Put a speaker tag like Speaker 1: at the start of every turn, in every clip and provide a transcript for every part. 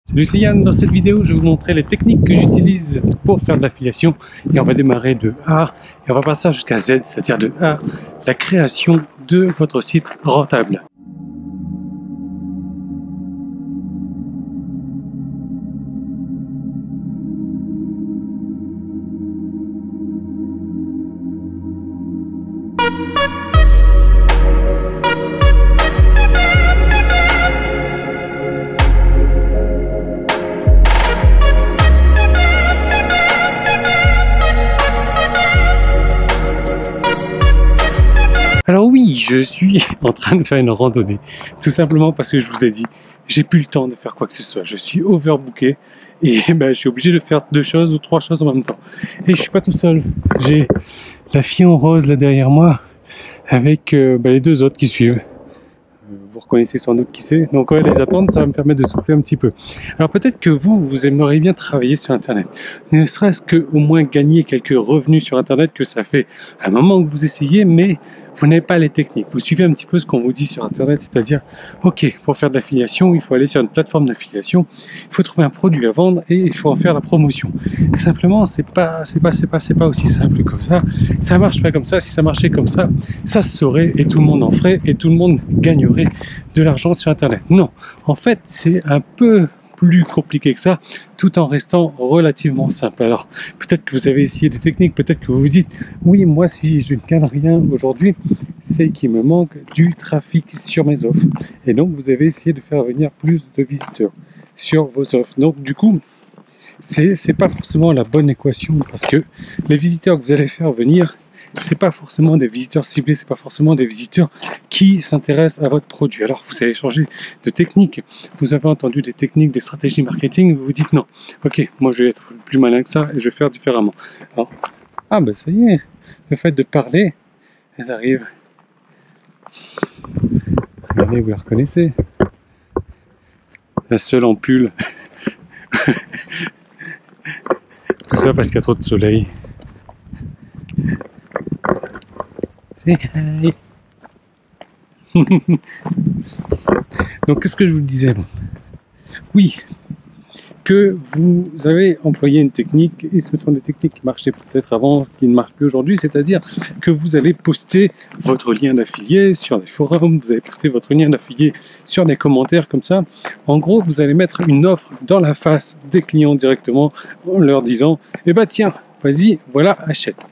Speaker 1: Salut, c'est Yann. Dans cette vidéo, je vais vous montrer les techniques que j'utilise pour faire de l'affiliation. Et on va démarrer de A et on va partir jusqu'à Z, c'est-à-dire de A, la création de votre site rentable. Alors oui, je suis en train de faire une randonnée, tout simplement parce que je vous ai dit, j'ai plus le temps de faire quoi que ce soit. Je suis overbooké et je suis obligé de faire 2 choses ou 3 choses en même temps. Et je suis pas tout seul, j'ai la fille en rose là derrière moi avec les 2 autres qui suivent. Vous reconnaissez sans doute qui c'est, donc on va les attendre, ça va me permettre de souffler un petit peu. Alors peut-être que vous aimeriez bien travailler sur Internet, ne serait-ce qu'au moins gagner quelques revenus sur Internet, que ça fait un moment que vous essayez, mais vous n'avez pas les techniques. Vous suivez un petit peu ce qu'on vous dit sur Internet, c'est-à-dire, ok, pour faire de l'affiliation, il faut aller sur une plateforme d'affiliation, il faut trouver un produit à vendre et il faut en faire la promotion. Simplement, c'est pas aussi simple que ça. Ça marche pas comme ça. Si ça marchait comme ça, ça se saurait et tout le monde en ferait et tout le monde gagnerait de l'argent sur Internet. Non, en fait, c'est un peu plus compliqué que ça, tout en restant relativement simple. Alors, peut-être que vous avez essayé des techniques, peut-être que vous vous dites, oui, moi, si je ne gagne rien aujourd'hui, c'est qu'il me manque du trafic sur mes offres. Et donc, vous avez essayé de faire venir plus de visiteurs sur vos offres. Donc, du coup, c'est pas forcément la bonne équation, parce que les visiteurs que vous allez faire venir, c'est pas forcément des visiteurs ciblés, c'est pas forcément des visiteurs qui s'intéressent à votre produit. Alors vous avez changé de technique, vous avez entendu des techniques, des stratégies marketing, vous vous dites non, ok, moi je vais être plus malin que ça et je vais faire différemment. Alors, ça y est, le fait de parler, elles arrivent. Regardez, vous la reconnaissez, la seule en pull. Tout ça parce qu'il y a trop de soleil. Donc qu'est-ce que je vous disais? Oui, que vous avez employé une technique, et ce sont des techniques qui marchaient peut-être avant, qui ne marchent plus aujourd'hui, c'est-à-dire que vous allez poster votre lien d'affilié sur des forums, vous allez poster votre lien d'affilié sur des commentaires comme ça. En gros, vous allez mettre une offre dans la face des clients directement en leur disant, tiens, vas-y, voilà, achète.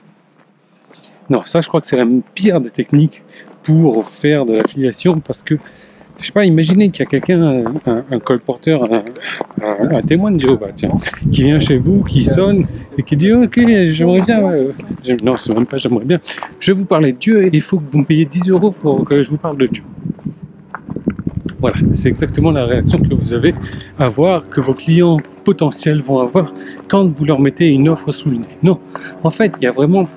Speaker 1: Non, ça je crois que c'est la pire des techniques pour faire de l'affiliation, parce que, je sais pas, imaginez qu'il y a quelqu'un, un colporteur, un témoin de Jéhovah, tiens, qui vient chez vous, qui sonne et qui dit ok, j'aimerais bien, non, c'est même pas j'aimerais bien, je vais vous parler de Dieu et il faut que vous me payiez 10 € pour que je vous parle de Dieu. Voilà, c'est exactement la réaction que vous allez avoir, que vos clients potentiels vont avoir quand vous leur mettez une offre sous le nez. Non, en fait, il y a vraiment...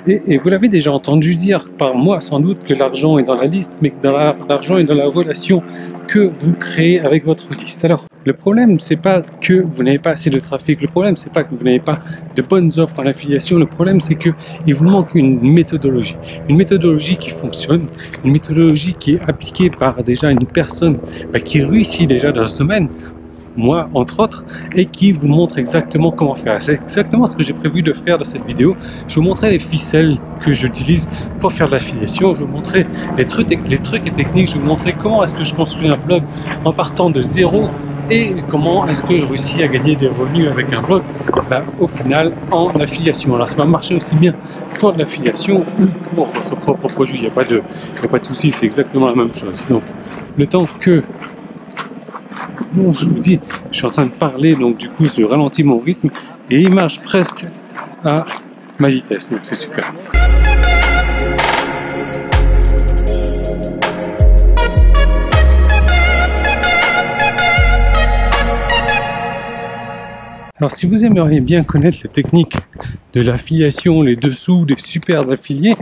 Speaker 1: Et vous l'avez déjà entendu dire par moi sans doute, que l'argent est dans la liste, mais que l'argent est dans la relation que vous créez avec votre liste. Alors, le problème, c'est pas que vous n'avez pas assez de trafic, le problème, c'est pas que vous n'avez pas de bonnes offres en affiliation, le problème, c'est que il vous manque une méthodologie qui fonctionne, une méthodologie qui est appliquée par déjà une personne qui réussit déjà dans ce domaine, moi entre autres, et qui vous montre exactement comment faire. C'est exactement ce que j'ai prévu de faire dans cette vidéo. Je vais vous montrer les ficelles que j'utilise pour faire de l'affiliation, je vais vous montrer les trucs et techniques, je vais vous montrer comment est-ce que je construis un blog en partant de zéro et comment est-ce que je réussis à gagner des revenus avec un blog au final en affiliation. Alors ça va marcher aussi bien pour de l'affiliation ou pour votre propre produit, il n'y a pas de souci, c'est exactement la même chose. Donc le temps que je vous dis, je suis en train de parler, donc du coup je ralentis mon rythme et il marche presque à ma vitesse, donc c'est super. Alors si vous aimeriez bien connaître les techniques de l'affiliation, les dessous des super affiliés,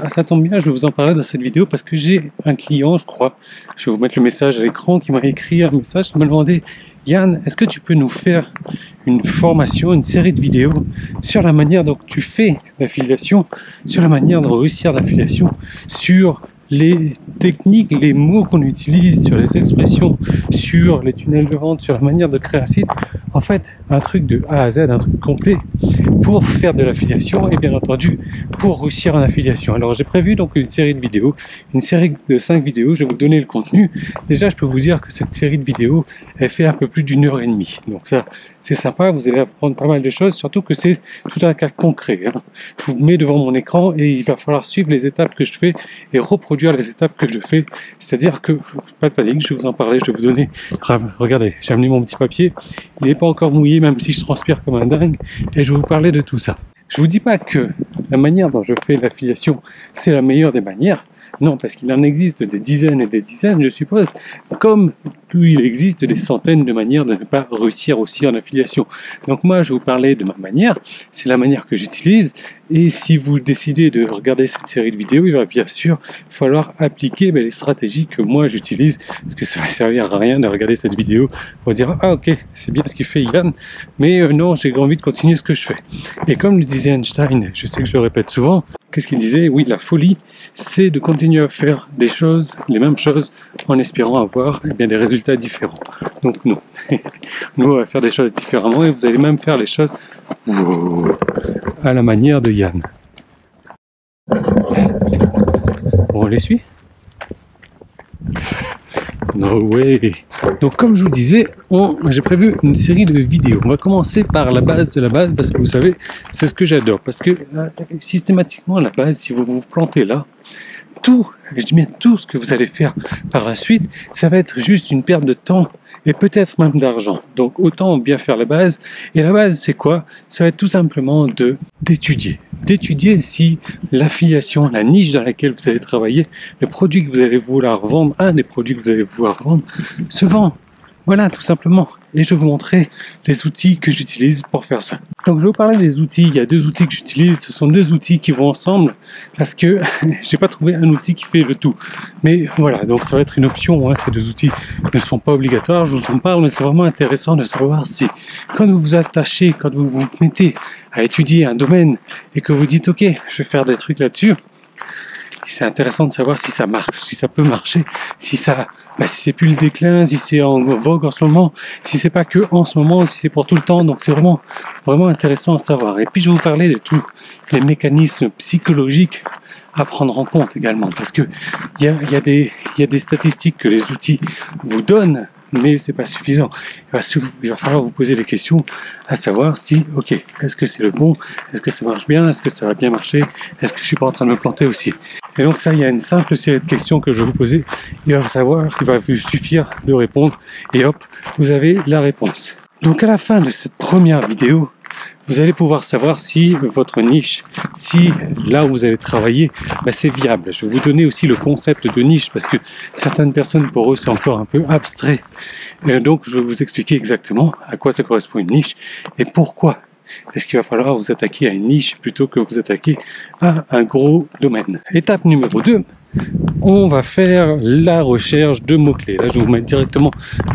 Speaker 1: ça tombe bien, je vais vous en parler dans cette vidéo parce que j'ai un client, je crois, je vais vous mettre le message à l'écran, qui m'a écrit un message, qui m'a demandé « Yann, est-ce que tu peux nous faire une formation, une série de vidéos sur la manière dont tu fais l'affiliation, sur la manière de réussir l'affiliation, sur les techniques, les mots qu'on utilise, sur les expressions, sur les tunnels de vente, sur la manière de créer un site. En fait, un truc de A à Z, un truc complet pour faire de l'affiliation et bien entendu pour réussir en affiliation. Alors j'ai prévu donc une série de vidéos, une série de 5 vidéos, je vais vous donner le contenu. Déjà je peux vous dire que cette série de vidéos, elle fait un peu plus d'1h30. Donc ça, c'est sympa, vous allez apprendre pas mal de choses, surtout que c'est tout un cas concret. Hein. Je vous mets devant mon écran et il va falloir suivre les étapes que je fais et reproduire les étapes que je fais. C'est-à-dire que, pas de panique, je vais vous en parler, je vais vous donner, regardez, j'ai amené mon petit papier, il n'est pas encore mouillé même si je transpire comme un dingue et je vais vous parler de tout ça. Je vous dis pas que la manière dont je fais l'affiliation, c'est la meilleure des manières. Non, parce qu'il en existe des dizaines et des dizaines, je suppose, comme il existe des centaines de manières de ne pas réussir aussi en affiliation. Donc moi, je vais vous parler de ma manière, c'est la manière que j'utilise, et si vous décidez de regarder cette série de vidéos, il va bien sûr falloir appliquer les stratégies que moi j'utilise, parce que ça va servir à rien de regarder cette vidéo pour dire « Ah ok, c'est bien ce qu'il fait Yann, mais non, j'ai envie de continuer ce que je fais. » Et comme le disait Einstein, je sais que je le répète souvent, qu'est-ce qu'il disait? Oui, la folie, c'est de continuer à faire des choses, les mêmes choses, en espérant avoir bien, des résultats différents. Donc non, nous on va faire des choses différemment et vous allez même faire les choses à la manière de Yann. On les suit? No way. Donc comme je vous disais, j'ai prévu une série de vidéos. On va commencer par la base de la base parce que vous savez, c'est ce que j'adore. Parce que systématiquement, la base, si vous vous plantez là, tout, je dis bien tout ce que vous allez faire par la suite, ça va être juste une perte de temps et peut-être même d'argent. Donc autant bien faire la base. Et la base, c'est quoi? Ça va être tout simplement d'étudier. D'étudier si l'affiliation, la niche dans laquelle vous allez travailler, le produit que vous allez vouloir vendre, un des produits que vous allez vouloir vendre, se vend. Voilà, tout simplement. Et je vais vous montrer les outils que j'utilise pour faire ça. Donc je vais vous parler des outils. Il y a 2 outils que j'utilise. Ce sont 2 outils qui vont ensemble parce que j'ai pas trouvé un outil qui fait le tout. Mais voilà, donc ça va être une option. Hein. Ces 2 outils ne sont pas obligatoires. Je vous en parle, mais c'est vraiment intéressant de savoir si quand vous vous attachez, quand vous vous mettez à étudier un domaine et que vous dites ok, je vais faire des trucs là-dessus. C'est intéressant de savoir si ça marche, si ça peut marcher, si ça, si c'est plus le déclin, si c'est en vogue en ce moment, si c'est pas que en ce moment, si c'est pour tout le temps. Donc c'est vraiment intéressant à savoir. Et puis je vais vous parler de tous les mécanismes psychologiques à prendre en compte également, parce que il y a des statistiques que les outils vous donnent, mais c'est pas suffisant. Il va falloir vous poser des questions à savoir si, ok, est-ce que c'est le bon, est-ce que ça marche bien, est-ce que ça va bien marcher, est-ce que je suis pas en train de me planter aussi. Et donc ça, il y a une simple série de questions que je vais vous poser. Il va vous suffire de répondre et hop, vous avez la réponse. Donc à la fin de cette première vidéo, vous allez pouvoir savoir si votre niche, si là où vous allez travailler, c'est viable. Je vais vous donner aussi le concept de niche parce que certaines personnes, pour eux, c'est encore un peu abstrait. Et donc, je vais vous expliquer exactement à quoi ça correspond une niche et pourquoi est-ce qu'il va falloir vous attaquer à une niche plutôt que vous attaquer à un gros domaine. Étape numéro 2. On va faire la recherche de mots-clés. Là, je vais vous mettre directement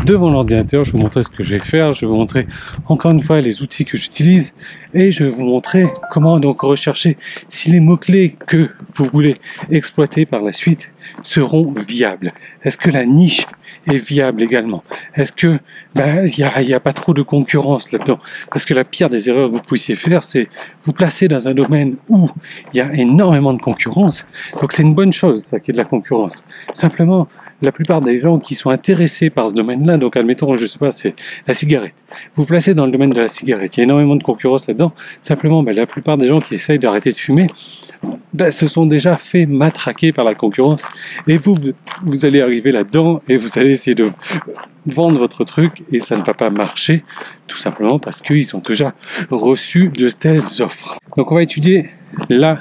Speaker 1: devant l'ordinateur. Je vais vous montrer ce que je vais faire. Je vais vous montrer encore une fois les outils que j'utilise. Et je vais vous montrer comment donc rechercher si les mots-clés que vous voulez exploiter par la suite seront viables. Est-ce que la niche est viable également? Est-ce que il y a pas trop de concurrence là-dedans? Parce que la pire des erreurs que vous puissiez faire, c'est vous placer dans un domaine où il y a énormément de concurrence. Donc c'est une bonne chose, ça, qu'il y ait de la concurrence. Simplement, la plupart des gens qui sont intéressés par ce domaine-là, donc admettons, je sais pas, c'est la cigarette. Vous placez dans le domaine de la cigarette, il y a énormément de concurrence là-dedans. Simplement, la plupart des gens qui essayent d'arrêter de fumer, se sont déjà fait matraquer par la concurrence. Et vous allez arriver là-dedans et vous allez essayer de vendre votre truc et ça ne va pas marcher, tout simplement parce qu'ils ont déjà reçu de telles offres. Donc on va étudier la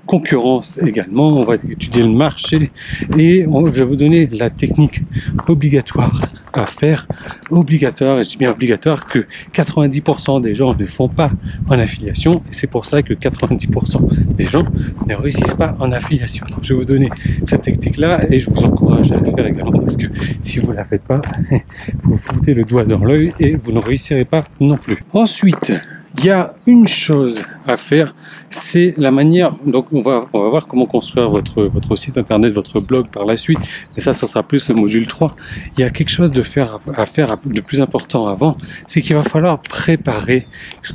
Speaker 1: concurrence également, on va étudier le marché et je vais vous donner la technique obligatoire à faire, obligatoire, et je dis bien obligatoire, que 90% des gens ne font pas en affiliation et c'est pour ça que 90% des gens ne réussissent pas en affiliation. Donc je vais vous donner cette technique-là et je vous encourage à la faire également parce que si vous ne la faites pas, vous foutez le doigt dans l'œil et vous ne réussirez pas non plus. Ensuite, il y a une chose à faire, c'est la manière, donc on va voir comment construire votre site internet, votre blog par la suite, mais ça sera plus le module 3. Il y a quelque chose à faire de plus important avant, c'est qu'il va falloir préparer ce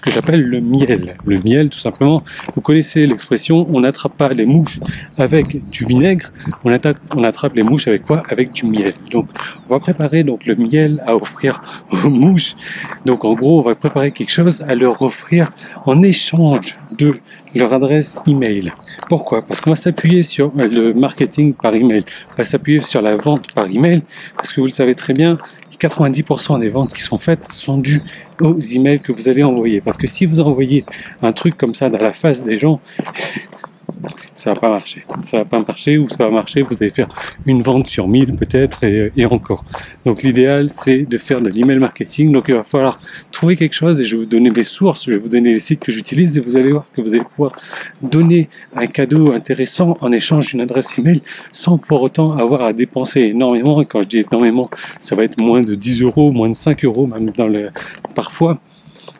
Speaker 1: que j'appelle le miel. Le miel, tout simplement, vous connaissez l'expression, on n'attrape pas les mouches avec du vinaigre, on attrape les mouches avec quoi? Avec du miel. Donc on va préparer donc le miel à offrir aux mouches. Donc en gros, on va préparer quelque chose à leur offrir en échange de leur adresse email. Pourquoi? Parce qu'on va s'appuyer sur le marketing par email, on va s'appuyer sur la vente par email, parce que vous le savez très bien, 90% des ventes qui sont faites sont dues aux emails que vous avez envoyés. Parce que si vous envoyez un truc comme ça dans la face des gens, ça va pas marcher. Ça va pas marcher, ou ça va marcher, vous allez faire une vente sur 1000 peut-être, et encore. Donc l'idéal, c'est de faire de l'email marketing. Donc il va falloir trouver quelque chose, et je vais vous donner mes sources, je vais vous donner les sites que j'utilise, et vous allez voir que vous allez pouvoir donner un cadeau intéressant en échange d'une adresse email, sans pour autant avoir à dépenser énormément. Et quand je dis énormément, ça va être moins de 10 euros, moins de 5 euros, même parfois.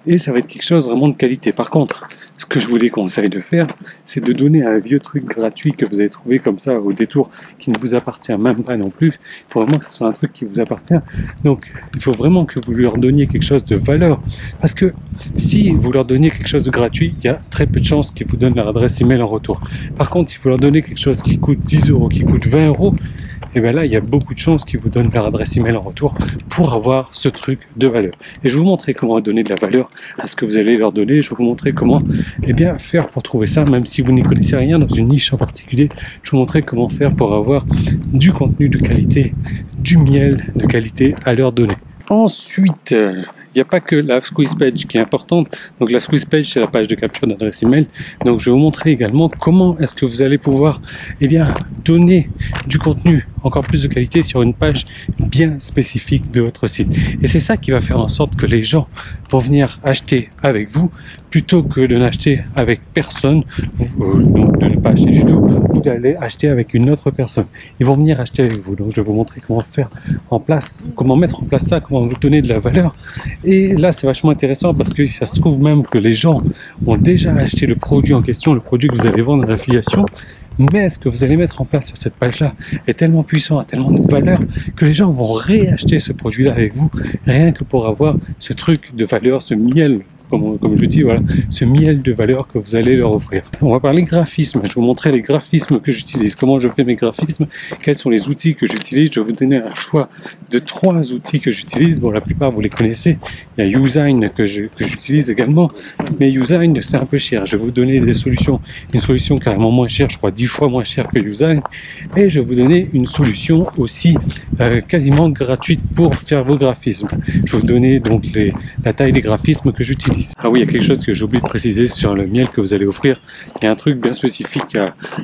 Speaker 1: Et ça va être quelque chose vraiment de qualité. Par contre, ce que je vous déconseille de faire, c'est de donner un vieux truc gratuit que vous avez trouvé comme ça au détour, qui ne vous appartient même pas non plus. Il faut vraiment que ce soit un truc qui vous appartient. Donc, il faut vraiment que vous leur donniez quelque chose de valeur. Parce que si vous leur donnez quelque chose de gratuit, il y a très peu de chances qu'ils vous donnent leur adresse email en retour. Par contre, si vous leur donnez quelque chose qui coûte 10 euros, qui coûte 20 euros, et bien là, il y a beaucoup de chances qu'ils vous donnent leur adresse email en retour pour avoir ce truc de valeur. Et je vais vous montrer comment donner de la valeur à ce que vous allez leur donner. Je vais vous montrer comment faire pour trouver ça, même si vous n'y connaissez rien dans une niche en particulier. Je vais vous montrer comment faire pour avoir du contenu de qualité, du miel de qualité à leur donner. Ensuite, il n'y a pas que la squeeze page qui est importante. Donc la squeeze page, c'est la page de capture d'adresse email. Donc je vais vous montrer également comment est-ce que vous allez pouvoir donner du contenu encore plus de qualité sur une page bien spécifique de votre site. Et c'est ça qui va faire en sorte que les gens vont venir acheter avec vous plutôt que de n'acheter avec personne, donc de ne pas acheter du tout, ou d'aller acheter avec une autre personne. Ils vont venir acheter avec vous. Donc je vais vous montrer comment mettre en place ça, comment vous donner de la valeur. Et là, c'est vachement intéressant parce que ça se trouve même que les gens ont déjà acheté le produit en question, le produit que vous allez vendre à l'affiliation. Mais ce que vous allez mettre en place sur cette page-là est tellement puissant, a tellement de valeur, que les gens vont réacheter ce produit-là avec vous, rien que pour avoir ce truc de valeur, ce miel, comme je dis, voilà, ce miel de valeur que vous allez leur offrir. On va parler graphisme. Je vais vous montrer les graphismes que j'utilise, comment je fais mes graphismes, quels sont les outils que j'utilise. Je vais vous donner un choix de 3 outils que j'utilise. Bon, la plupart vous les connaissez. Il y a Usign que j'utilise également, mais Usign c'est un peu cher. Je vais vous donner une solution carrément moins chère, je crois 10 fois moins chère que Usign, et je vais vous donner une solution aussi quasiment gratuite pour faire vos graphismes. Je vais vous donner donc la taille des graphismes que j'utilise. Ah oui, il y a quelque chose que j'ai oublié de préciser sur le miel que vous allez offrir. Il y a un truc bien spécifique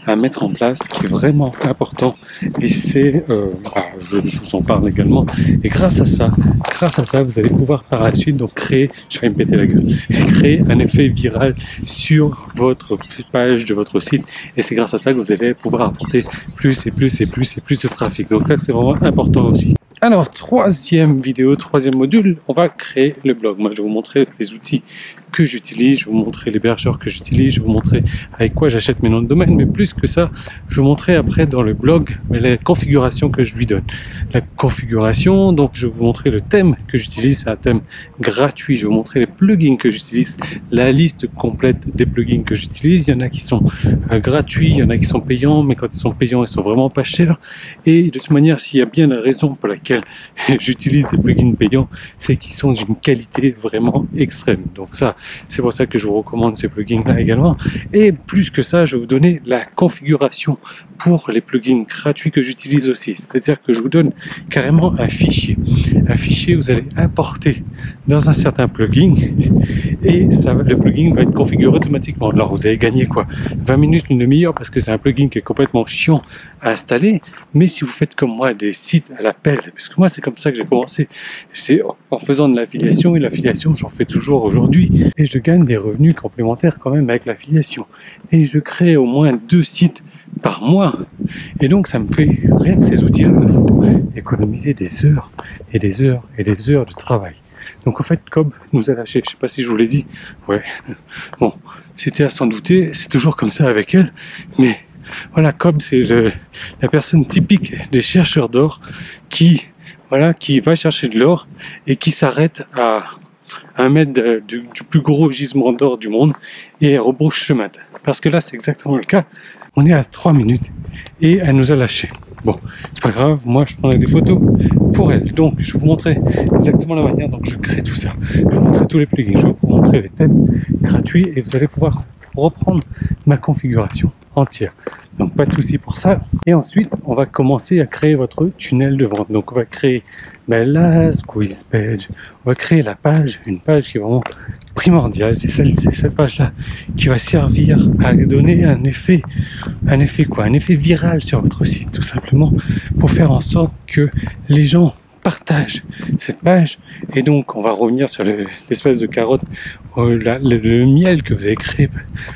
Speaker 1: à mettre en place qui est vraiment important, et c'est, je vous en parle également, et grâce à ça, vous allez pouvoir par la suite donc créer, je vais me péter la gueule, créer un effet viral sur votre page de votre site, et c'est grâce à ça que vous allez pouvoir apporter plus et plus de trafic. Donc là, c'est vraiment important aussi. Alors, troisième module, on va créer le blog. Moi, je vais vous montrer les outils que j'utilise, je vais vous montrer l'hébergeur que j'utilise, je vais vous montrer avec quoi j'achète mes noms de domaine, mais plus que ça, je vais vous montrer après dans le blog les configurations que je lui donne. La configuration, donc je vais vous montrer le thème que j'utilise, c'est un thème gratuit, je vais vous montrer les plugins que j'utilise, la liste complète des plugins que j'utilise. Il y en a qui sont gratuits, il y en a qui sont payants, mais quand ils sont payants, ils sont vraiment pas chers. Et de toute manière, s'il y a bien la raison pour laquelle j'utilise des plugins payants, c'est qu'ils sont d'une qualité vraiment extrême. Donc ça, c'est pour ça que je vous recommande ces plugins-là également. Et plus que ça, je vais vous donner la configuration pour les plugins gratuits que j'utilise aussi. C'est-à-dire que je vous donne carrément un fichier. Un fichier, vous allez importer dans un certain plugin, et le plugin va être configuré automatiquement. Alors vous allez gagner quoi, 20 minutes, une demi-heure, parce que c'est un plugin qui est complètement chiant à installer. Mais si vous faites comme moi des sites à l'appel, parce que moi c'est comme ça que j'ai commencé, c'est en faisant de l'affiliation, et l'affiliation j'en fais toujours aujourd'hui, et je gagne des revenus complémentaires quand même avec l'affiliation, et je crée au moins 2 sites par mois, et donc ça me fait, rien que ces outils-là me font économiser des heures et des heures et des heures de travail. Donc en fait, Cobb nous a lâché. Je sais pas si je vous l'ai dit. Ouais. Bon, c'était à s'en douter. C'est toujours comme ça avec elle. Mais voilà, Cobb, c'est la personne typique des chercheurs d'or qui va chercher de l'or et qui s'arrête à 1 mètre du plus gros gisement d'or du monde et elle rebrousse chemin. Parce que là, c'est exactement le cas. On est à 3 minutes et elle nous a lâché. Bon, c'est pas grave, moi je prendrai des photos pour elle. Donc, je vais vous montrer exactement la manière dont je crée tout ça. Je vais vous montrer tous les plugins, je vais vous montrer les thèmes gratuits et vous allez pouvoir reprendre ma configuration entière. Donc, pas de souci pour ça. Et ensuite, on va commencer à créer votre tunnel de vente. Donc, on va créer la squeeze page. On va créer la page, une page qui est vraiment primordiale. C'est cette page-là qui va servir à donner un effet viral sur votre site, tout simplement, pour faire en sorte que les gens partagent cette page. Et donc, on va revenir sur l'espèce de carotte, le miel que vous avez créé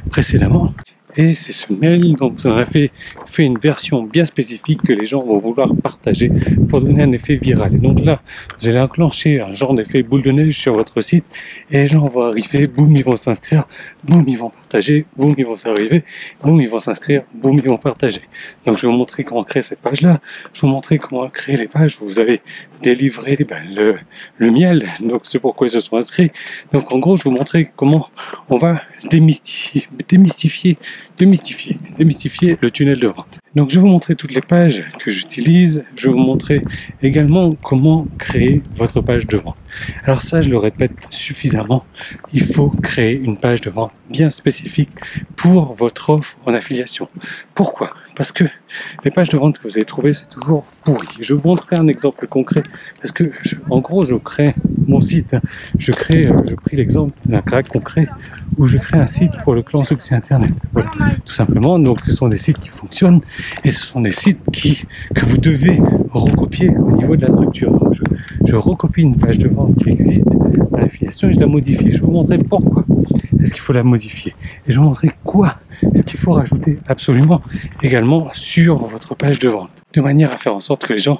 Speaker 1: précédemment. Et c'est ce mail dont vous en avez fait une version bien spécifique que les gens vont vouloir partager pour donner un effet viral. Et donc là, vous allez enclencher un genre d'effet boule de neige sur votre site et les gens vont arriver, boum, ils vont s'inscrire, boum, ils vont partager, boum, ils vont s'arriver, boum, ils vont s'inscrire, boum, ils vont partager. Donc je vais vous montrer comment créer cette page-là, je vais vous montrer comment créer les pages où vous allez délivrer le miel, donc c'est pourquoi ils se sont inscrits. Donc en gros, je vais vous montrer comment on va démystifier le tunnel de vente. Donc je vais vous montrer toutes les pages que j'utilise, je vais vous montrer également comment créer votre page de vente. Alors ça, je le répète suffisamment, il faut créer une page de vente bien spécifique pour votre offre en affiliation. Pourquoi ? Parce que les pages de vente que vous allez trouver, c'est toujours pourri. Je vais vous montrer un exemple concret, parce que en gros, je crée mon site, je pris l'exemple d'un cas concret où je crée un site pour le clan succès internet. Voilà, tout simplement. Donc ce sont des sites qui fonctionnent et ce sont des sites que vous devez recopier au niveau de la structure. Donc je recopie une page de vente qui existe à l'affiliation et je la modifie. Je vais vous montrer pourquoi est-ce qu'il faut la modifier et je vais vous montrer quoi est-ce qu'il faut rajouter absolument également sur votre page de vente, de manière à faire en sorte que les gens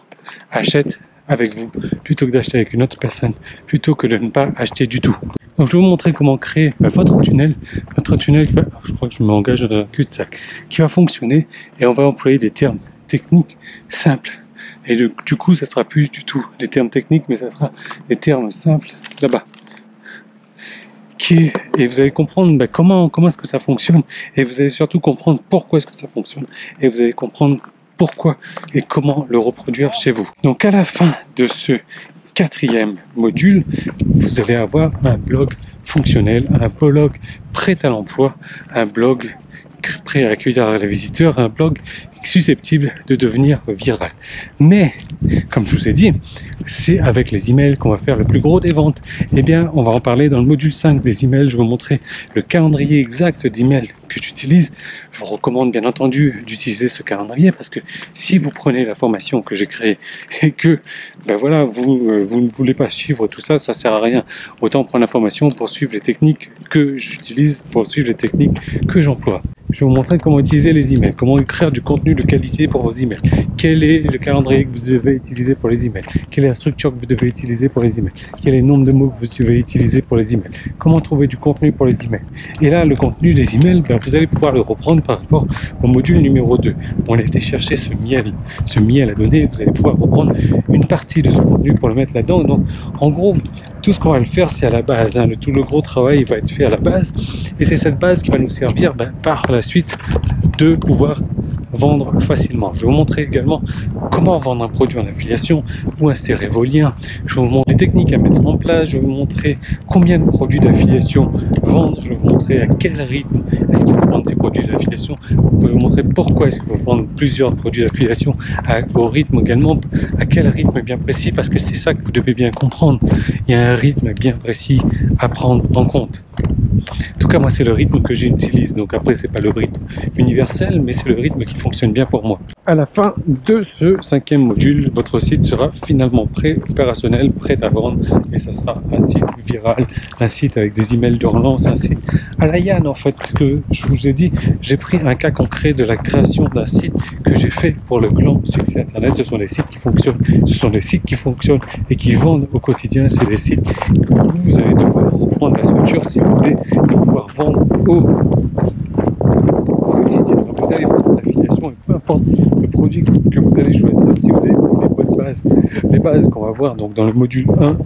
Speaker 1: achètent avec vous plutôt que d'acheter avec une autre personne, plutôt que de ne pas acheter du tout. Donc je vais vous montrer comment créer votre tunnel je crois que je m'engage dans un cul-de-sac, qui va fonctionner et on va employer des termes techniques simples. Et du coup, ça sera plus du tout des termes techniques, mais ça sera des termes simples là-bas. Et vous allez comprendre comment est-ce que ça fonctionne, et vous allez surtout comprendre pourquoi est-ce que ça fonctionne, et vous allez comprendre pourquoi et comment le reproduire chez vous. Donc à la fin de ce 4e module, vous allez avoir un blog fonctionnel, un blog prêt à l'emploi, un blog prêt à accueillir les visiteurs, un blog susceptible de devenir viral. Mais, comme je vous ai dit, c'est avec les emails qu'on va faire le plus gros des ventes. Eh bien, on va en parler dans le module 5 des emails. Je vais vous montrer le calendrier exact d'emails que j'utilise. Je vous recommande bien entendu d'utiliser ce calendrier parce que si vous prenez la formation que j'ai créée et que vous ne voulez pas suivre tout ça, ça sert à rien. Autant prendre la formation pour suivre les techniques que j'utilise, pour suivre les techniques que j'emploie. Je vais vous montrer comment utiliser les emails, comment écrire du contenu de qualité pour vos emails, quel est le calendrier que vous devez utiliser pour les emails, quelle est la structure que vous devez utiliser pour les emails, quel est le nombre de mots que vous devez utiliser pour les emails, comment trouver du contenu pour les emails. Et là, le contenu des emails, vous allez pouvoir le reprendre par rapport au module numéro 2. On a été chercher ce miel à donner, vous allez pouvoir reprendre une partie de ce contenu pour le mettre là-dedans. Donc, en gros, tout ce qu'on va le faire, c'est à la base. Tout le gros travail va être fait à la base. Et c'est cette base qui va nous servir par la suite de pouvoir vendre facilement. Je vais vous montrer également comment vendre un produit en affiliation, où insérer vos liens. Je vais vous montrer les techniques à mettre en place. Je vais vous montrer combien de produits d'affiliation vendre. Je vais vous montrer à quel rythme est-ce qu'il faut vendre ces produits d'affiliation. Je vais vous montrer pourquoi est-ce qu'il faut vendre plusieurs produits d'affiliation, au rythme également, à quel rythme bien précis, parce que c'est ça que vous devez bien comprendre. Il y a un rythme bien précis à prendre en compte. En tout cas, moi, c'est le rythme que j'utilise. Donc après, c'est pas le rythme universel, mais c'est le rythme qui fonctionne bien pour moi. À la fin de ce 5e module, votre site sera finalement prêt, opérationnel, prêt à vendre, et ça sera un site viral, un site avec des emails de relance, un site à la Yann en fait, parce que je vous ai dit, j'ai pris un cas concret de la création d'un site que j'ai fait pour le clan Succès Internet. Ce sont des sites qui fonctionnent, ce sont des sites qui fonctionnent et qui vendent au quotidien. C'est des sites où vous allez devoir reprendre la structure si vous voulez de pouvoir vendre au quotidien. Donc vous allez faire de l'affiliation et peu importe le produit que vous allez choisir, si vous avez pris les bonnes bases, les bases qu'on va voir donc dans le module 1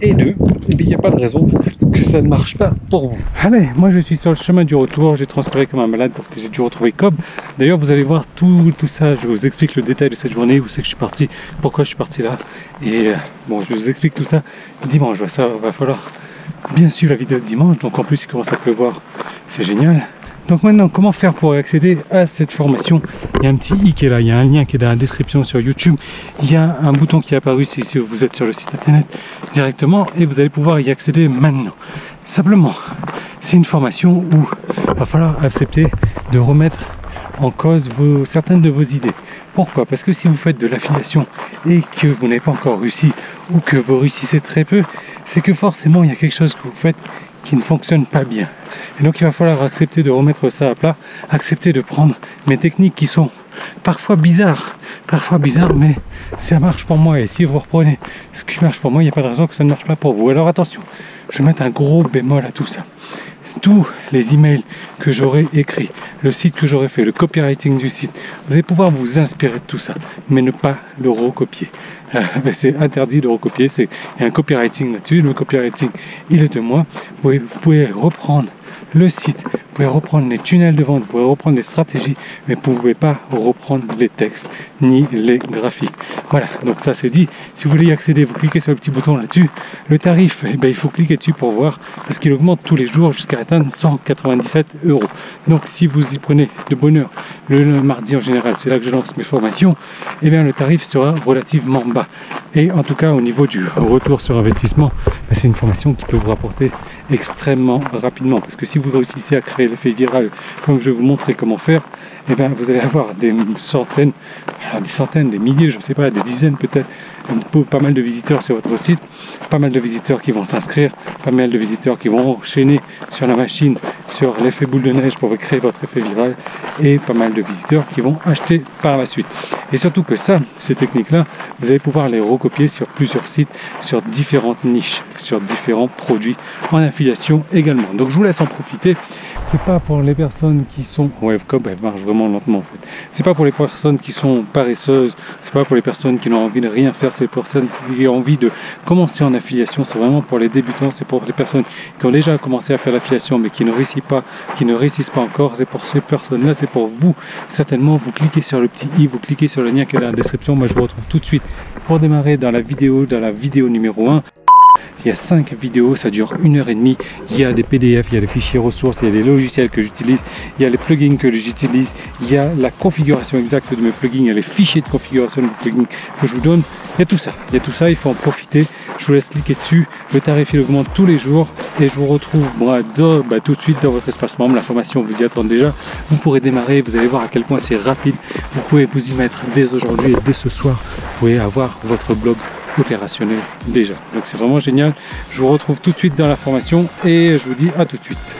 Speaker 1: et 2, et bien il n'y a pas de raison que ça ne marche pas pour vous. Allez, moi je suis sur le chemin du retour, j'ai transpiré comme un malade parce que j'ai dû retrouver Cobb. D'ailleurs vous allez voir tout ça, je vous explique le détail de cette journée, où c'est que je suis parti, pourquoi je suis parti là, et bon je vous explique tout ça dimanche. Ça va falloir bien suivre la vidéo de dimanche, donc en plus il commence à pleuvoir, c'est génial. Donc maintenant, comment faire pour accéder à cette formation? Il y a un petit i qui est là, il y a un lien qui est dans la description sur YouTube, il y a un bouton qui est apparu si vous êtes sur le site internet directement, et vous allez pouvoir y accéder maintenant. Simplement, c'est une formation où il va falloir accepter de remettre en cause certaines de vos idées. Pourquoi? Parce que si vous faites de l'affiliation et que vous n'avez pas encore réussi, ou que vous réussissez très peu, c'est que forcément il y a quelque chose que vous faites qui ne fonctionne pas bien. Et donc il va falloir accepter de remettre ça à plat, accepter de prendre mes techniques qui sont parfois bizarres, mais ça marche pour moi. Et si vous reprenez ce qui marche pour moi, il n'y a pas de raison que ça ne marche pas pour vous. Alors attention, je vais mettre un gros bémol à tout ça. Tous les emails que j'aurai écrits, le site que j'aurai fait, le copywriting du site, vous allez pouvoir vous inspirer de tout ça, mais ne pas le recopier. C'est interdit de recopier, il y a un copywriting là-dessus, le copywriting il est de moi. Vous pouvez reprendre le site, vous pouvez reprendre les tunnels de vente, vous pouvez reprendre les stratégies, mais vous ne pouvez pas reprendre les textes ni les graphiques. Voilà, donc ça c'est dit. Si vous voulez y accéder, vous cliquez sur le petit bouton là-dessus. Le tarif, il faut cliquer dessus pour voir, parce qu'il augmente tous les jours jusqu'à atteindre 197 €. Donc si vous y prenez de bonne heure, le mardi en général, c'est là que je lance mes formations, et bien le tarif sera relativement bas. Et en tout cas au niveau du retour sur investissement, c'est une formation qui peut vous rapporter extrêmement rapidement, parce que si vous réussissez à créer l'effet viral comme je vais vous montrer comment faire, et bien vous allez avoir des centaines, des milliers, je ne sais pas, des dizaines peut-être, pas mal de visiteurs sur votre site, pas mal de visiteurs qui vont s'inscrire, pas mal de visiteurs qui vont enchaîner sur la machine, sur l'effet boule de neige pour créer votre effet viral, et pas mal de visiteurs qui vont acheter par la suite. Et surtout que ça, ces techniques-là, vous allez pouvoir les recopier sur plusieurs sites, sur différentes niches, sur différents produits en affiliation également. Donc je vous laisse en profiter. C'est pas pour les personnes qui sont... Webcom, elle marche vraiment lentement en fait. C'est pas pour les personnes qui sont paresseuses, c'est pas pour les personnes qui n'ont envie de rien faire, c'est pour les personnes qui ont envie de commencer en affiliation, c'est vraiment pour les débutants, c'est pour les personnes qui ont déjà commencé à faire l'affiliation mais qui ne réussissent pas encore, c'est pour ces personnes-là, c'est pour vous. Certainement, vous cliquez sur le petit i, vous cliquez sur le lien qui est dans la description. Moi je vous retrouve tout de suite pour démarrer dans la vidéo numéro 1. Il y a 5 vidéos, ça dure 1h30. Il y a des PDF, il y a des fichiers ressources, il y a des logiciels que j'utilise, il y a les plugins que j'utilise, il y a la configuration exacte de mes plugins, il y a les fichiers de configuration de mes plugins que je vous donne. Il y a tout ça, il faut en profiter. Je vous laisse cliquer dessus. Le tarif il augmente tous les jours et je vous retrouve moi tout de suite dans votre espace membre. La formation vous y attend déjà. Vous pourrez démarrer, vous allez voir à quel point c'est rapide. Vous pouvez vous y mettre dès aujourd'hui et dès ce soir. Vous pouvez avoir votre blog opérationnel déjà. Donc c'est vraiment génial. Je vous retrouve tout de suite dans la formation et je vous dis à tout de suite.